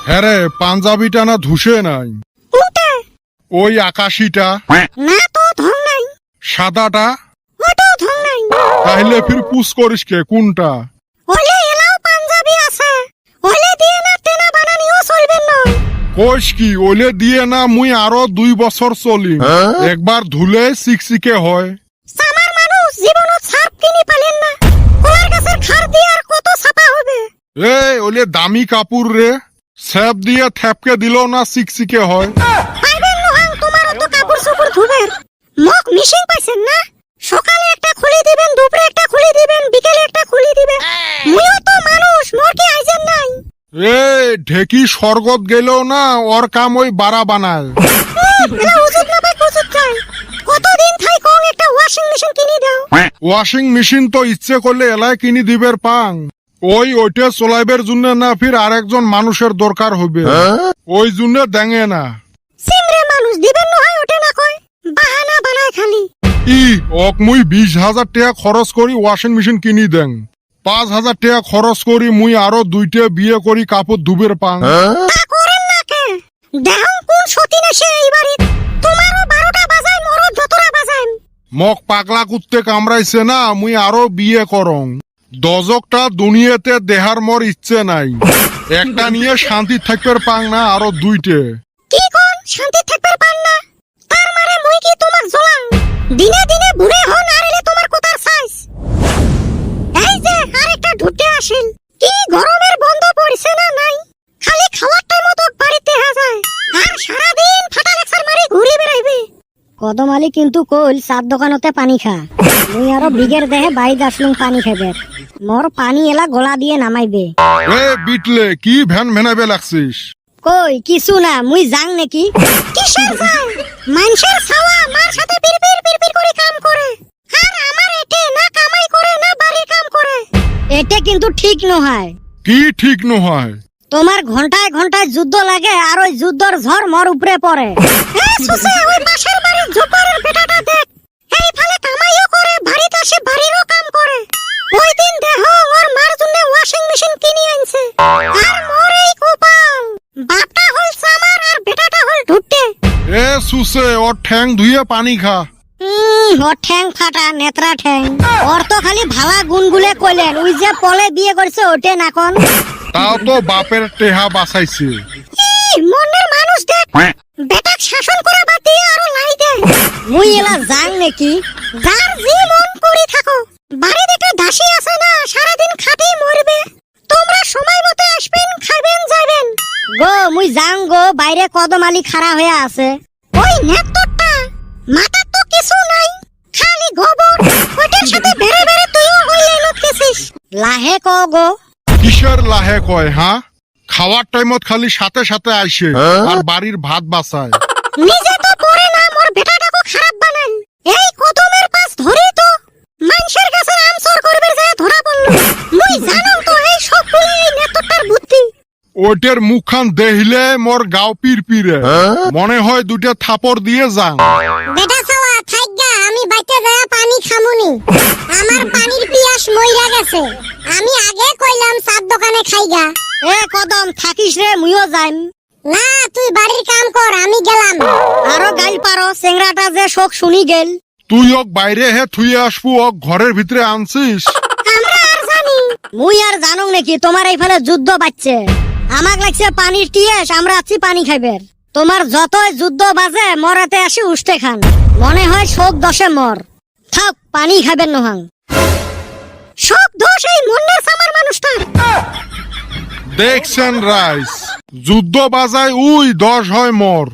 হ্যাঁ রে, পাঞ্জাবিটা না ধুসে নাই? কোনটা? ওই আকাশিটা। না তো ধং নাই। সাদাটা? ওটাও ধং নাই। তাহলে ফির পুষ করিস কে কোনটা? ওলে এলাও পাঞ্জাবি আছে, ওলে দিয়ে না তেনা বানানিও চলবে নয়। কোষ কি ওলে দিয়ে না মুই আরো 2 বছর চলি, একবার ধুলে চিকচিকে হয়। সামার মানুষ জীবনত সাপ কিনি পালেন না, কোলার গাছের খার দিয়ে আর কত ছাপা হবে। ওলে দামি কাপড় রে, স্যাপ দিয়ে থেপকে দিল না চিকচিকে হয়। পাইবেন নহাং তোমারও তো কাপড় চোপড় ধুবের মক মিশিং পাইছেন না? সকালে একটা খুলি দিবেন, দুপুরে একটা খুলি দিবেন, বিকেলে একটা খুলি দিবেন। মুইও তো মানুষ, মোর কি আইজেন নাই? ঢেকি স্বর্গত গেলেও না ওর কাম ওই বাড়া বানায়। এলা উচিত না ভাই, উচিত চাই। কতদিন থাই কং একটা ওয়াশিং মেশিন কিনি দাও। ওয়াশিং মেশিন তো ইচ্ছে করলে এলায় কিনি দিবের পাং, ওইটা চলাইবের জন্য না ফির আরেকজন মানুষের দরকার হবে, ওই জন্য দেঙে না। সিমরে মানুষ দিবেন নয় ওঠে না কয়, বাহানা বানায় খালি। মুই 20,000 টাকা খরচ করি ওয়াশিং মেশিন কিনি দেন, 5,000 টাকা খরচ করি মুই আরো 2টা বিয়ে করি কাপড় ধুবের পাং। তা করেন না কে? দেহং কোন সতীন এসে এই বাড়িত তোমারও 12টা বাজায়, মোরও যতরা বাজায়। মক পাগলা কুত্তে কামড়াইছে না, মুই আরো বিয়ে করং। দজকটা দুনিয়াতে দেহার মোর ইচ্ছে নাই, একটা নিয়ে শান্তি থাকবে পাং না আরো 2টে। কি কোন শান্তি থাকবে পান না? তার মানে মুই কি তোমাক জ্বলাং? দিনে দিনে বুড়ে হন আর এলে তোমার কোতার সাইজ। এই যে আরেকটা ঢুটে আসেন, কি গরমের বন্ধ পড়ছে না নাই? খালি খাওয়ার টাইম তো বাড়িতে যায় আর সারা দিন ফাটা লেকচার মারি ঘুরি বেড়াইবে। কদম আলী কিন্তু কইল সাত দোকানতে পানি খা, মুই আরো বিগের দেহে বাইদ আসলুম পানি খাইবে। মোর পানি এলা গলা দিয়ে নামাইবে। বিটলে কি ভ্যান ভ্যানাবে লাগছিস? কই কিছু না, মুই যাং নাকি? কিসের যাং? মানুষের ছাওয়া মার সাথে পিরপির করে কাম করে, আর আমার এতে না কামাই করে না বাড়ির কাম করে। এটা কিন্তু ঠিক নয়। কি ঠিক নয়? তোমার ঘন্টায় ঘন্টায় যুদ্ধ লাগে আর ওই যুদ্ধর ঝড় মোর উপরে পড়ে। সুসে ওই পাশের বাড়ির জোপারের বেটাটা দেখ, এই ফালে কামাইও করে বাড়িতে আসে বাড়িরও কাম করে। ওই দিন দেহ ওর মার জন্য ওয়াশিং মেশিন কিনে আনছে, আর মোর এই কপাল, বাপটা হল সামার আর বেটাটা হল ঢুটে। সুসে ওর ঠ্যাং ধুয়ে পানি খা। ওর ঠ্যাং ফাটা নেত্রা ঠ্যাং, ওর তো খালি ভালা গুনগুলে কইলেন, ওই যে পলে বিয়ে করছে ওটে না কোন। তাও তো বাপের টেহা বাঁচাইছে। মনের মানুষ দেখ, বেটাক শাসন করা বাদ দিয়ে আরো লাই দেয়। মুই এলা যাং নাকি? যার জি মন করি থাকো, বাড়িতে একটা দাসী আছে না, সারাদিন খাটেই মরবে। তোমরা সময় মতো আসবেন, খাবেন, যাবেন। গো মুই যাং গো, বাইরে কদম আলী খাড়া হয়ে আছে। ওই নেতটা মাথার তো কিছু নাই, খালি গোবর। ওটার সাথে বেরে বেরে তুইও ওই লাইনত গেছিস। লাহে ক গো। কিসের লাহে কয় হ্যাঁ? খাওয়ার টাইমত খালি সাথে সাথে আইসে আর বাড়ির ভাত বাঁচায়। নিজে তো পড়ে না, মোর বেটাটাকে খারাপ বানান। এই কদমের পাশ ধরি তো মানুষের কাছে আনসার করবে যায় ধরা পড়ল। মুই জানাম তো এই সবগুলো এই নেতটার বুদ্ধি। ওইটার মুখখান দেখলে মোর গাও পিরপিরে, মনে হয় 2টা থাপড় দিয়ে যাং। বেটা ছাওয়া থাইগা, আমি বাইতে যায় পানি খামুনি। আমার পানির পিয়াস মইরা গেছে। আমি আগে কইলাম সাত দোকানে খাইগা। কদম থাকিস রে, মুইও যাইম। না তুই বাড়ির কাম কর, আমি গেলাম। আরো গাইল পারো, চেংরাটা যে শোক শুনি গেল। তুই ওক বাইরে হে থুয়ে আসবো, ওক ঘরের ভিতরে আনছিস। আমরা আর জানি? মুই আর জানো নাকি তোমার এই ফেলে যুদ্ধ বাজছে? আমাক লাগছে পানির টিয়েস, আমরা আছি পানি খাইবের। তোমার যতই যুদ্ধ বাজে মরাতে আসি উষ্ঠে খান, মনে হয় শোক দোষে মর। থাক পানি খাবেন নহাং। শোক দোষ এই মন্নের সামার মানুষটা। দেখছেন রাইস, যুদ্ধ বাজায় উই 10 হয় মর।